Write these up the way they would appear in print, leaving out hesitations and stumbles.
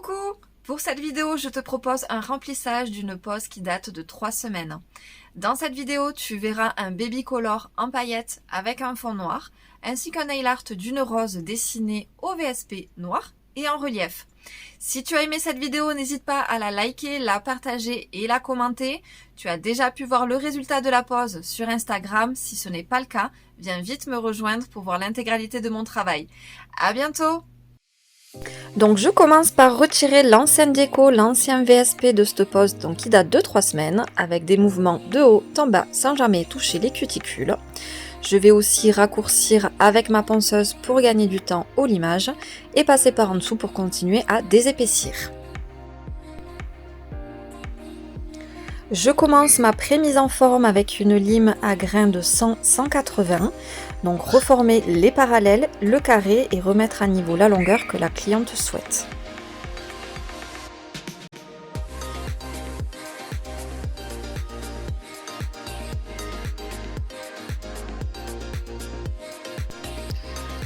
Coucou! Pour cette vidéo, je te propose un remplissage d'une pose qui date de 3 semaines. Dans cette vidéo, tu verras un baby color en paillettes avec un fond noir, ainsi qu'un nail art d'une rose dessinée au VSP noir et en relief. Si tu as aimé cette vidéo, n'hésite pas à la liker, la partager et la commenter. Tu as déjà pu voir le résultat de la pose sur Instagram. Si ce n'est pas le cas, viens vite me rejoindre pour voir l'intégralité de mon travail. À bientôt! Donc je commence par retirer l'ancienne déco, l'ancien VSP de cette pose donc qui date de 3 semaines avec des mouvements de haut en bas sans jamais toucher les cuticules. Je vais aussi raccourcir avec ma ponceuse pour gagner du temps au limage et passer par en dessous pour continuer à désépaissir. Je commence ma pré-mise en forme avec une lime à grains de 100-180. Donc reformer les parallèles, le carré et remettre à niveau la longueur que la cliente souhaite.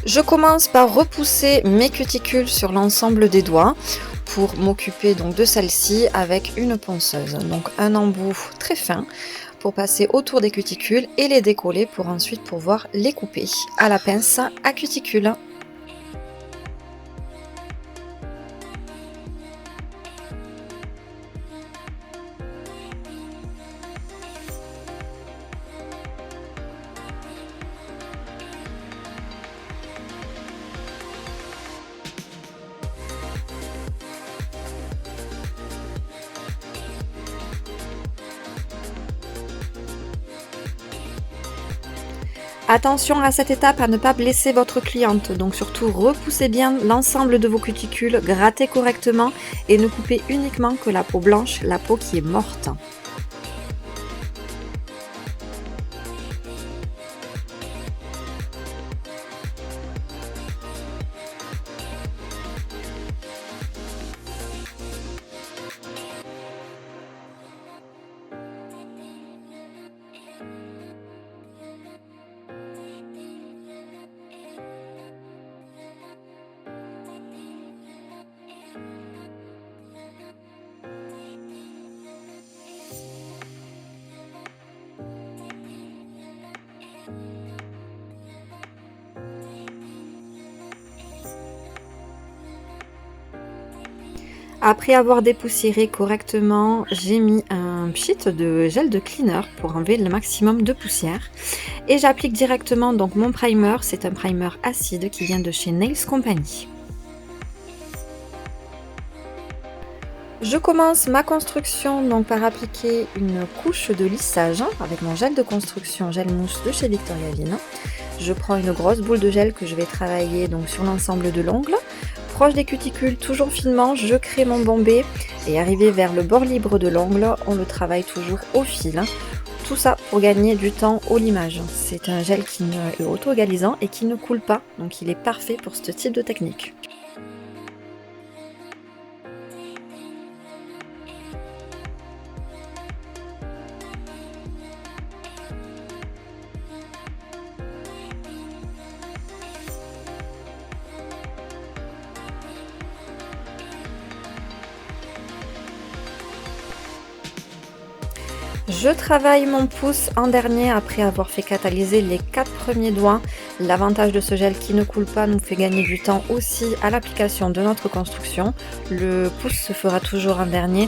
Je commence par repousser mes cuticules sur l'ensemble des doigts pour m'occuper donc de celle-ci avec une ponceuse. Donc un embout très fin pour passer autour des cuticules et les décoller pour ensuite pouvoir les couper à la pince à cuticule. Attention à cette étape à ne pas blesser votre cliente, donc surtout repoussez bien l'ensemble de vos cuticules, grattez correctement et ne coupez uniquement que la peau blanche, la peau qui est morte. Après avoir dépoussiéré correctement, j'ai mis un pchit de gel de cleaner pour enlever le maximum de poussière. Et j'applique directement donc mon primer, c'est un primer acide qui vient de chez Nails Company. Je commence ma construction donc par appliquer une couche de lissage avec mon gel de construction gel mousse de chez Victoria Vin. Je prends une grosse boule de gel que je vais travailler donc sur l'ensemble de l'ongle. Proche des cuticules, toujours finement, je crée mon bombé et arrivé vers le bord libre de l'ongle, on le travaille toujours au fil. Tout ça pour gagner du temps au limage. C'est un gel qui est auto-égalisant et qui ne coule pas, donc il est parfait pour ce type de technique. Je travaille mon pouce en dernier après avoir fait catalyser les 4 premiers doigts. L'avantage de ce gel qui ne coule pas nous fait gagner du temps aussi à l'application de notre construction. Le pouce se fera toujours en dernier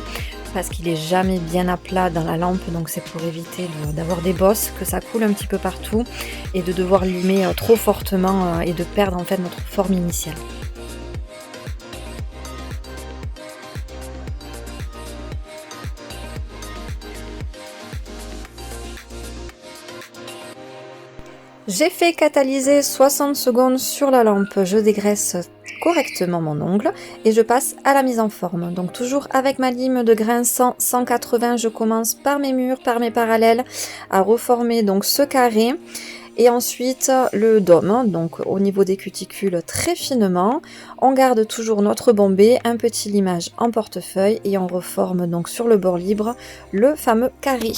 parce qu'il est jamais bien à plat dans la lampe, donc c'est pour éviter d'avoir des bosses, que ça coule un petit peu partout et de devoir limer trop fortement et de perdre en fait notre forme initiale. J'ai fait catalyser 60 secondes sur la lampe, je dégraisse correctement mon ongle et je passe à la mise en forme. Donc toujours avec ma lime de grain 100-180, je commence par mes murs, par mes parallèles à reformer donc ce carré et ensuite le dôme, donc au niveau des cuticules très finement. On garde toujours notre bombé, un petit limage en portefeuille et on reforme donc sur le bord libre le fameux carré.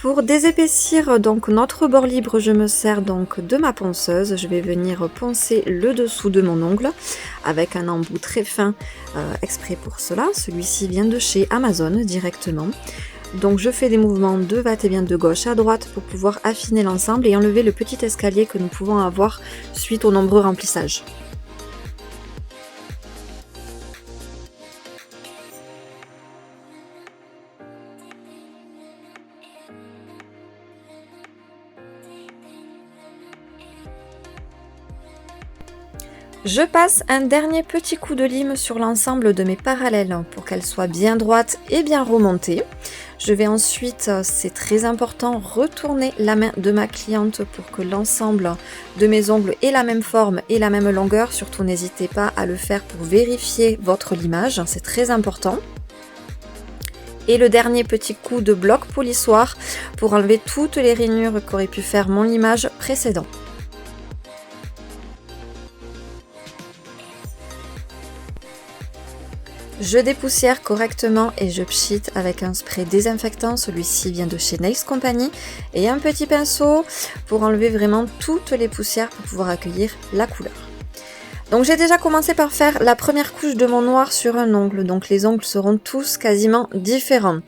Pour désépaissir donc notre bord libre, je me sers donc de ma ponceuse. Je vais venir poncer le dessous de mon ongle avec un embout très fin exprès pour cela. Celui-ci vient de chez Amazon directement. Donc je fais des mouvements de va-et-vient de gauche à droite pour pouvoir affiner l'ensemble et enlever le petit escalier que nous pouvons avoir suite aux nombreux remplissages. Je passe un dernier petit coup de lime sur l'ensemble de mes parallèles pour qu'elles soient bien droites et bien remontées. Je vais ensuite, c'est très important, retourner la main de ma cliente pour que l'ensemble de mes ongles ait la même forme et la même longueur. Surtout n'hésitez pas à le faire pour vérifier votre limage, c'est très important. Et le dernier petit coup de bloc polissoir pour enlever toutes les rainures qu'aurait pu faire mon limage précédent. Je dépoussière correctement et je pchite avec un spray désinfectant, celui-ci vient de chez Nails Company, et un petit pinceau pour enlever vraiment toutes les poussières pour pouvoir accueillir la couleur. Donc j'ai déjà commencé par faire la première couche de mon noir sur un ongle, donc les ongles seront tous quasiment différents.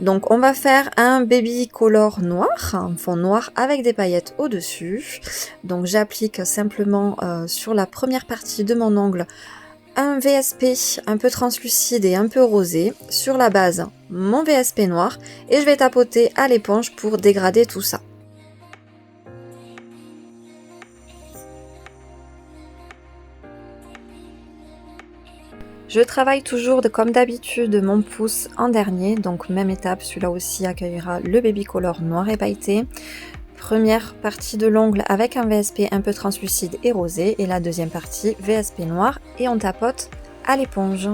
Donc on va faire un baby color noir, un fond noir avec des paillettes au-dessus. Donc j'applique simplement sur la première partie de mon ongle un VSP un peu translucide et un peu rosé, sur la base mon VSP noir, et je vais tapoter à l'éponge pour dégrader tout ça. Je travaille toujours comme d'habitude mon pouce en dernier, donc même étape, celui-là aussi accueillera le baby color noir et pailleté. Première partie de l'ongle avec un VSP un peu translucide et rosé, et la deuxième partie VSP noir, et on tapote à l'éponge.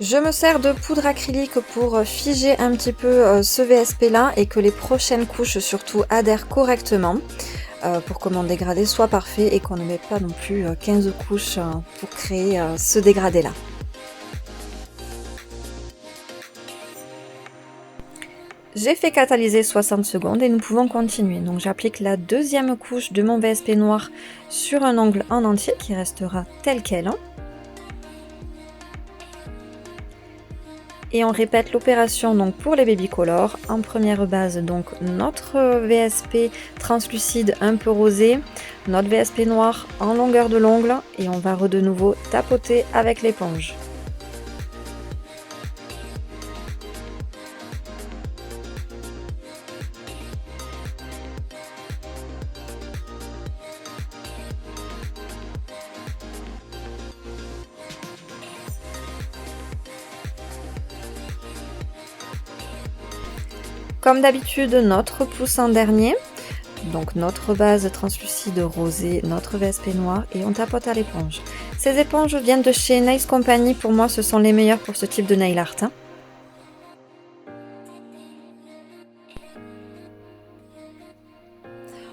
Je me sers de poudre acrylique pour figer un petit peu ce VSP là et que les prochaines couches surtout adhèrent correctement pour que mon dégradé soit parfait et qu'on ne mette pas non plus 15 couches pour créer ce dégradé là. J'ai fait catalyser 60 secondes et nous pouvons continuer. Donc j'applique la deuxième couche de mon VSP noir sur un ongle en entier qui restera tel quel. Et on répète l'opération donc pour les baby color. En première base donc notre VSP translucide un peu rosé, notre VSP noir en longueur de l'ongle, et on va de nouveau tapoter avec l'éponge. Comme d'habitude, notre pouce en dernier, donc notre base translucide rosé, notre VSP noir, et on tapote à l'éponge. Ces éponges viennent de chez Nails Company, pour moi ce sont les meilleures pour ce type de nail art.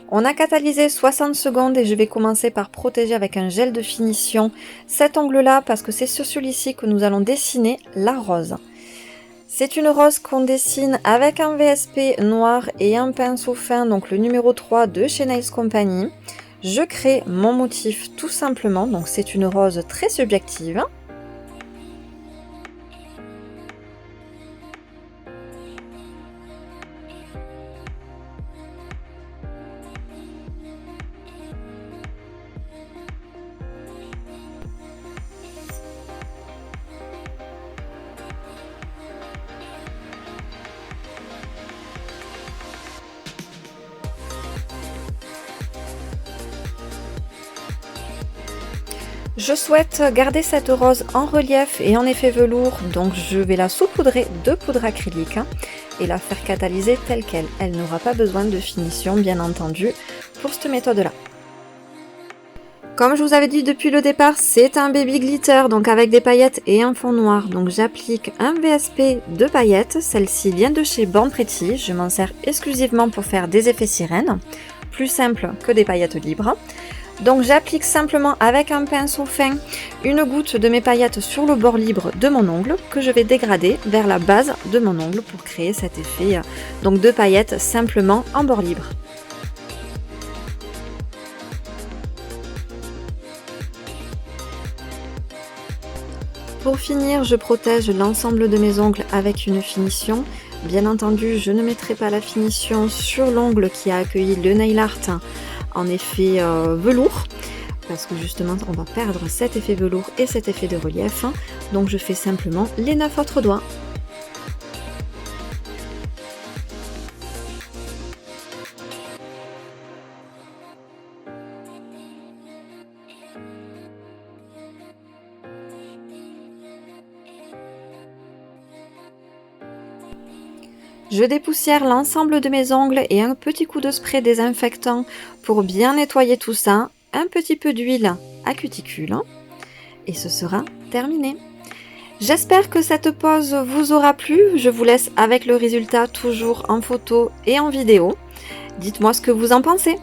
On a catalysé 60 secondes et je vais commencer par protéger avec un gel de finition cet ongle-là parce que c'est sur celui-ci que nous allons dessiner la rose. C'est une rose qu'on dessine avec un VSP noir et un pinceau fin, donc le numéro 3 de chez Nails Company. Je crée mon motif tout simplement, donc c'est une rose très subjective. Je souhaite garder cette rose en relief et en effet velours, donc je vais la saupoudrer de poudre acrylique et la faire catalyser telle qu'elle. Elle n'aura pas besoin de finition, bien entendu, pour cette méthode-là. Comme je vous avais dit depuis le départ, c'est un baby glitter, donc avec des paillettes et un fond noir. Donc j'applique un VSP de paillettes, celle-ci vient de chez Born Pretty, je m'en sers exclusivement pour faire des effets sirènes, plus simple que des paillettes libres. Donc j'applique simplement avec un pinceau fin une goutte de mes paillettes sur le bord libre de mon ongle que je vais dégrader vers la base de mon ongle pour créer cet effet donc de paillettes simplement en bord libre. Pour finir, je protège l'ensemble de mes ongles avec une finition. Bien entendu, je ne mettrai pas la finition sur l'ongle qui a accueilli le nail art en effet velours, parce que justement on va perdre cet effet velours et cet effet de relief. Donc je fais simplement les 9 autres doigts. Je dépoussière l'ensemble de mes ongles et un petit coup de spray désinfectant pour bien nettoyer tout ça. Un petit peu d'huile à cuticule et ce sera terminé. J'espère que cette pose vous aura plu. Je vous laisse avec le résultat toujours en photo et en vidéo. Dites-moi ce que vous en pensez.